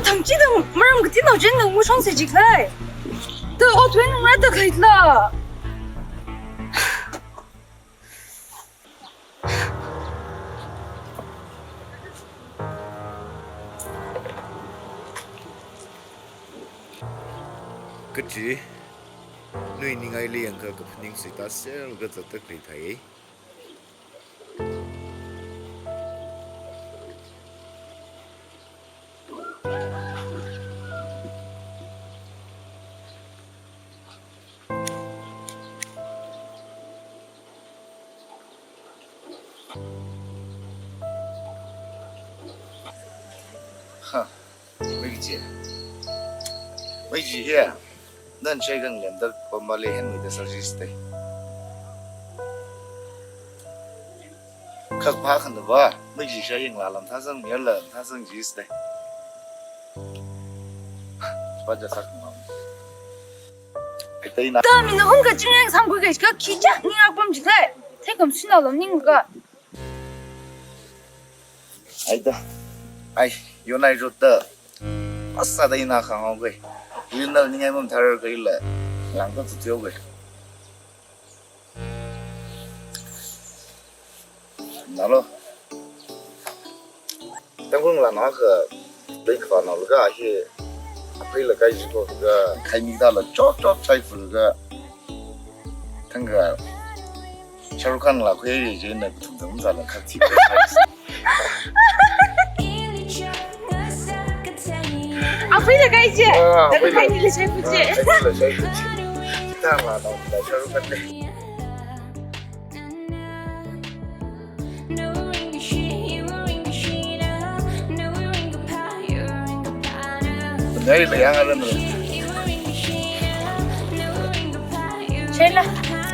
thằng chị đâu mà làm cái tin nào trên đường mua xong sẽ chỉ lại từ ô thuê nó ra được hết là cái gì nuôi những ai liền cái những sự ta sẽ cái rất tức thì thấy mấy gì hết nên chơi gần nhận được có mà lấy hết người ta suggest đấy các bác hơn nữa mấy gì chơi hình là làm thằng sinh nhớ lần thằng sinh gì đấy bây giờ sao không cái tên nào 나 민호 혼자 진행 상국에 그 기자 니가 좀 지래 태금 신나 넘는 거 ai đó ai vô này rồi đó asa đây na khang không vậy yên đâu những ngày mình thay cái là làm có chút thiếu vậy nào lo tăng cường là nó cái đấy khó nào cái gì đây là cái gì cái khai mi đó là chót chạy phụ cái thằng cái Shahrukh Khan là cái gì chứ này cũng không phải là khác gì 아非得该姐那个你的谁不姐kita là nó là Shahrukh Khan đấy đây là yang ada nữa谁了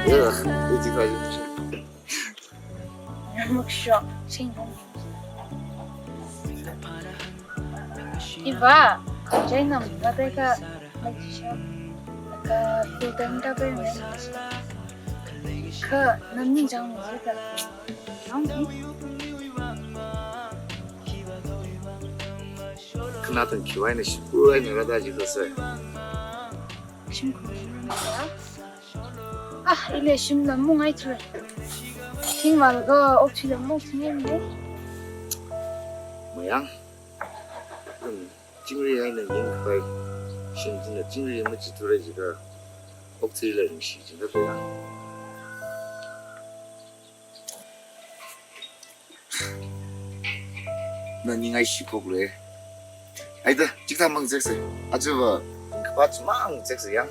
đi chỉ phải một số sinh không Iva cái nằm ở đây cái mấy số cái phụ đơn cái bên này cái nằm nhìn trong này cái không 그나든 기와에는 10%에 내려다지 그랬어요. 아, 이래 심는 몽 아이들. 정말 그 옥치는 몽 생겼네. 뭐야? 그럼 찡리에는 인거에 신진의 찡리에 뭐지 두레지가 옥치를 시진가 그야. 넌 인가이 씹고 그래. 아이들 직접 먹는 섹스 아주 뭐 그봤지 망 섹스야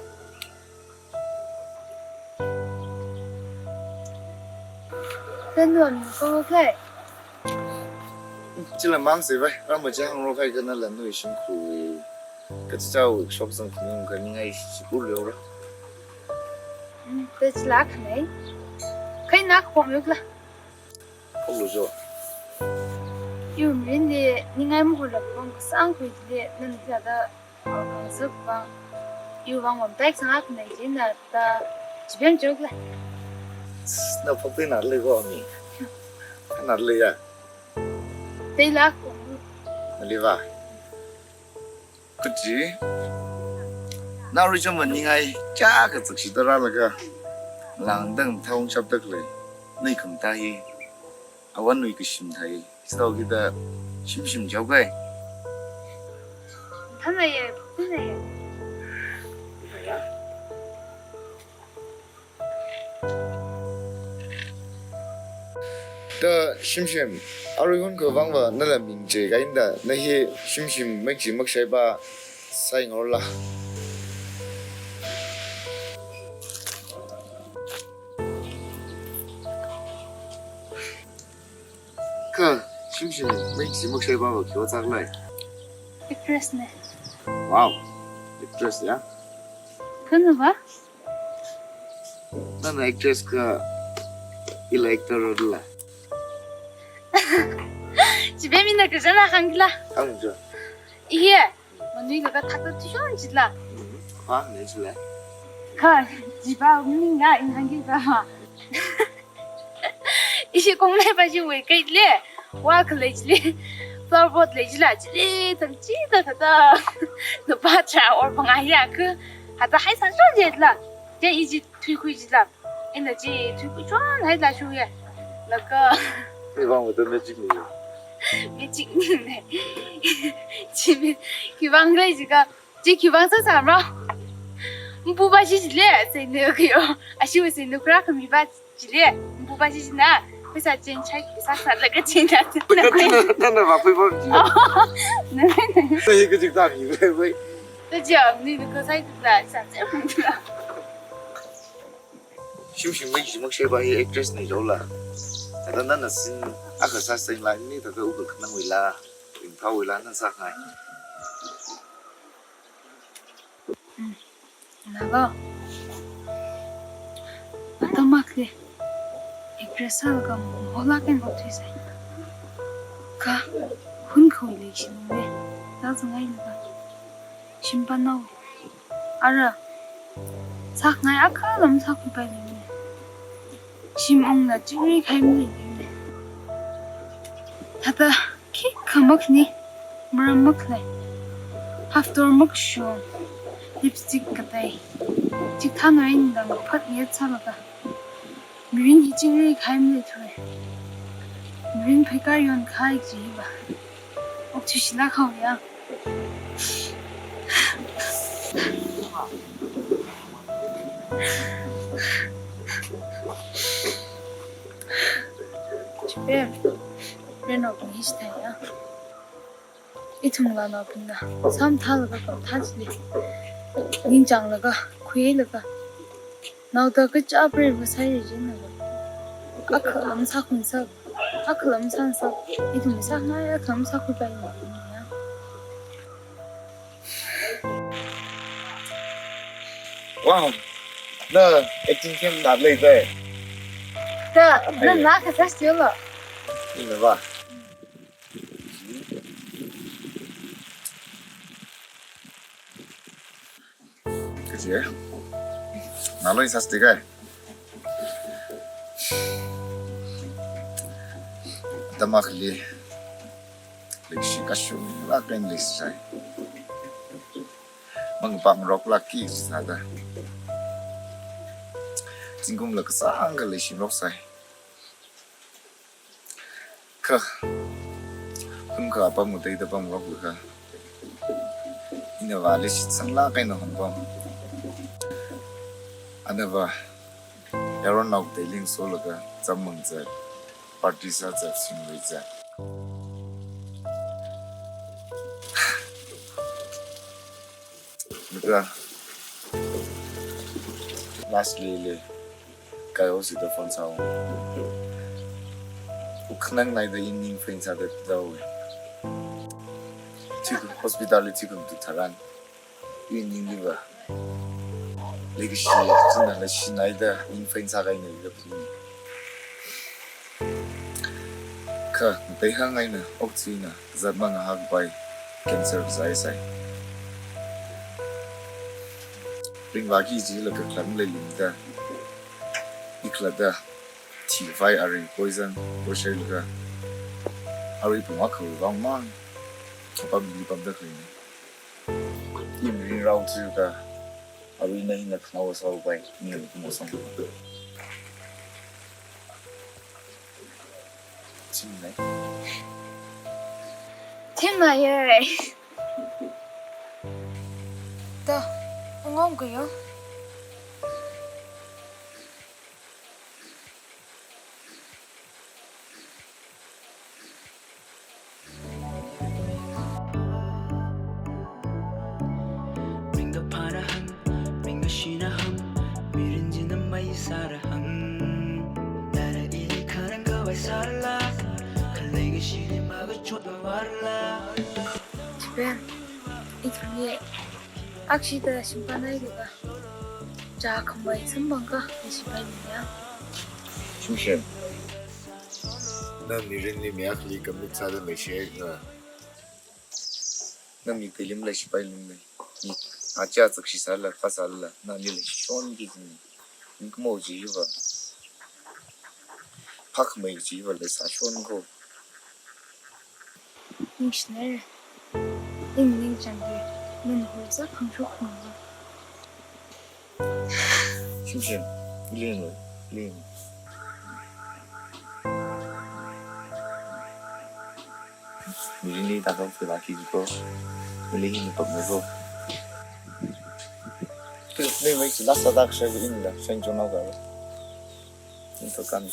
Tên luận có thể. chỉ là mang gì vậy ra một cái hàng lô cái nó là nuôi sinh khủ cái cháu shop sang cũng cái ngay chỉ cố liều đó Tên là cái này. Cái nào cũng được là. không được rồi Yêu mình thì những ngày mua được con sang quỷ thì nên là đã con sức và yêu vòng một tay sang cái này chính là ta chỉ biết trước là. nó không tin nào lấy gọi mình nào lấy à Đây là cũng lấy vào cái gì nào rồi cho mình như ngay cha cái thực sự ra là cái làng đang thâu sắp tới rồi nơi cầm tay à vẫn nuôi cái sim thầy sau khi ta sim cháu cái thế này thế này 더 심심 아르곤 그 방법 나라 민재가 있다 나히 심심 맥지 먹셔봐 사인 올라 그 심심 맥지 먹셔봐 교장래 Express네. 와우 액트레스야 그는 봐? 나는 액트레스 그 일렉터로라 집에 민나 그잖아 한글라. 강조 이게 뭔가 탁탁 튀어나온지라. 아 내줄래 그 집에 없는가 이 한글가. 이제 공내 봐지 왜 그래? 와 그래지. Starboard lejilah jadi tenci dah kata lepas or pengayah ke hata hai sanjung je lah dia iji tui kui je lah ini je tui kui cuan hai lah shu ya laga 对方我真的经历了。 别紧呢前面기방 그래 지가 지 기방 사사로不把西西嘞谁那个哟啊是为谁那个可没把西嘞不把西西那 为啥真菜给啥啥那个真的那个真的把对方急了。这一个就大米会会。这叫你那个菜的啥这样子啦 休息没什么学把 actress 你走了。但那是阿克萨生来你这个乌克可能为啦，领导为啦那啥还。那个，我他妈的。 Express ka wala kan ko tisa ka hun ko election me ta zangai na simpan na ara sak ngai aka lam sak pa ni sim ong na chiri khai mi ni ta ki kamak ni maramak lai after mak show lipstick ka tai tik than rin dang phat ye chala ka 云已经离开没退，云陪个人开机吧，我就是那口呀。这边人老公一起谈呀，一通了那边的，三他那个搞他去的，你长了个亏了个。 nào đó cái chỗ bơi vừa say rồi chứ nào, ác lắm sao không sao, ác lắm sao sao, đi thùng sao ngay ác lắm sao không bay được nhá. Wow,那今天拿累呗？ 对，那拿可太少了。 你们吧。可是。 나로 있었을 때가 다마클리 렉시가 좀 라겐 렉시자 망방 록라키 사다 진공 럭상 그 렉시 록사이 그 금가 아빠 무대 이다 방 록가 이나 렉시 상라 가이나 한번 Anava, yaron out the link sologa, zamung zat, partisat zat singwe zat. Mika, lastly le, kayo si the phone sound. Uknang na the evening friends at the daw. Chiku hospitality kum tu taran, evening liver. 레기시 진단의 신나이다 인프인사가 있는 이렇게 그 대항아이는 억지나 자망 학바이 캔서 자이사이 링바기 지를 그 클람레 림다 이클라다 티파이 아리 포이즌 보셔가 아리 부마코 왕만 아빠미 밤다 그리네 임리 라우즈가 Arena in the flowers all by near Mosam. Timna ye. Da, ngon ko yo. 집에 이 중에 악시다 심판하기가 자 건마이 선방가 이 심판이냐? 심심. 난 미린님이 아클리 감mit사다 메시에가. 난 미필림 레시 바일림네. 이 아짜 즉시 살라 파살라 난 일레 쇼니기니. 인그모 지휘바. 파크메이 지휘바 레사 쇼니고. 닝신을 닝장들 는 홀자 방쇼콩아 심심 링을 링 미리 다가 phải 기고 링이 또 뭐고 그 내가 이제 나사다 그래서 인다 생존하고 인터 간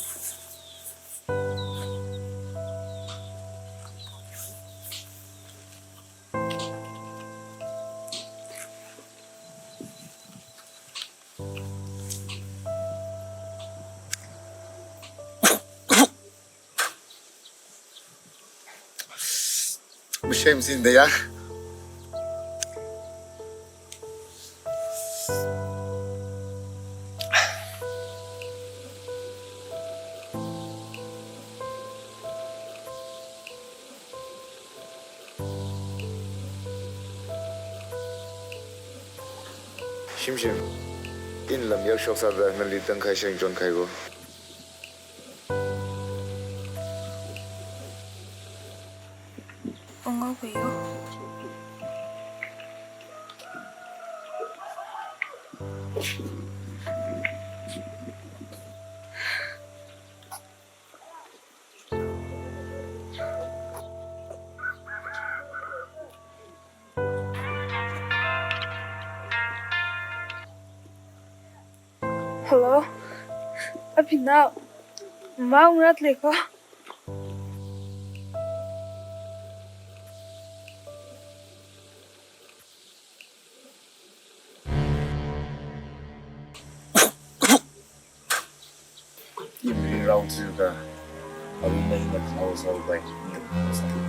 Müşemsin ya. 심심 인람 역속사다 날리던 가시행 전 가이고 엉하고요 Hello, अभी ना माँ उन्हें लेको 임리 라우즈가 어린애인의 가오서가 있는 곳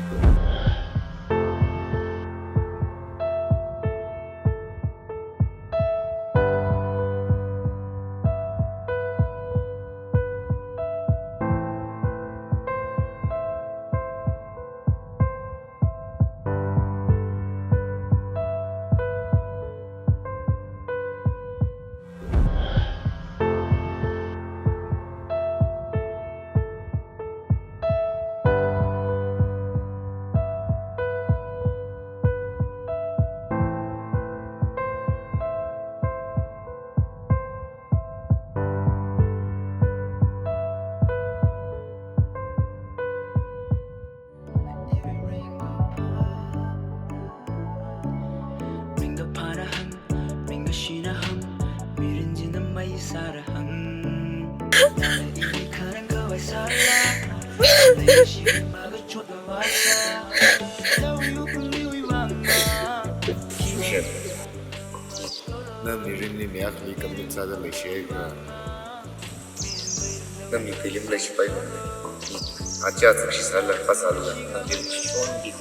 Nam mirin ni yak ni kam sa da mai she ga nam ni film la shi pai acha shi sala fasala jin shon di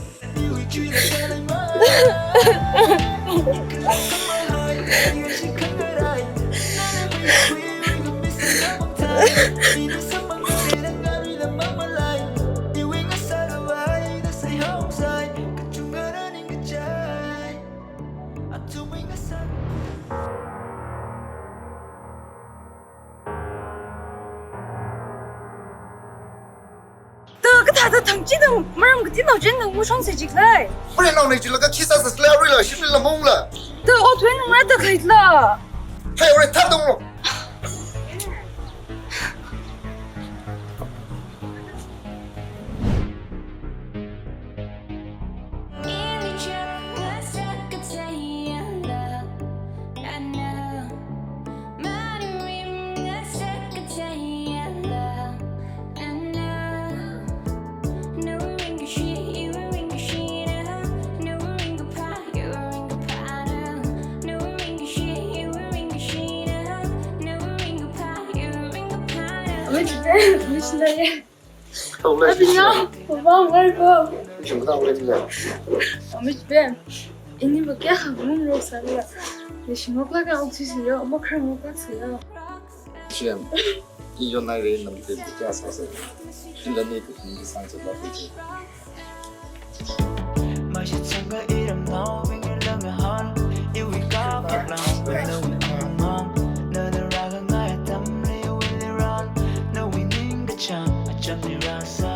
다 당치는 뭐랑 그 뒤나 쟤는 무슨 세직래? 그래 너 내지 라가 키사스 슬라리라 시빌라 몽라 너 어떻게 나한테 가있라? 하이 우리 타동로 미친다니. 아비냐, 오빠 말고. 지금 다 오래 들려. 미친. 이니 뭐 깨하 몸으로 살려. 내 신호가가 없으시려. 뭐 그런 거 같아요. 지금 이전 나이에 있는 게 진짜 사서 일년에 그 상처 받으지. 맛있던가 이름 너왜 이러면 헌 이위가 불랑 너는 너는 라가 나의 땀을 really run 너 위는 거참 어쩜 네 라서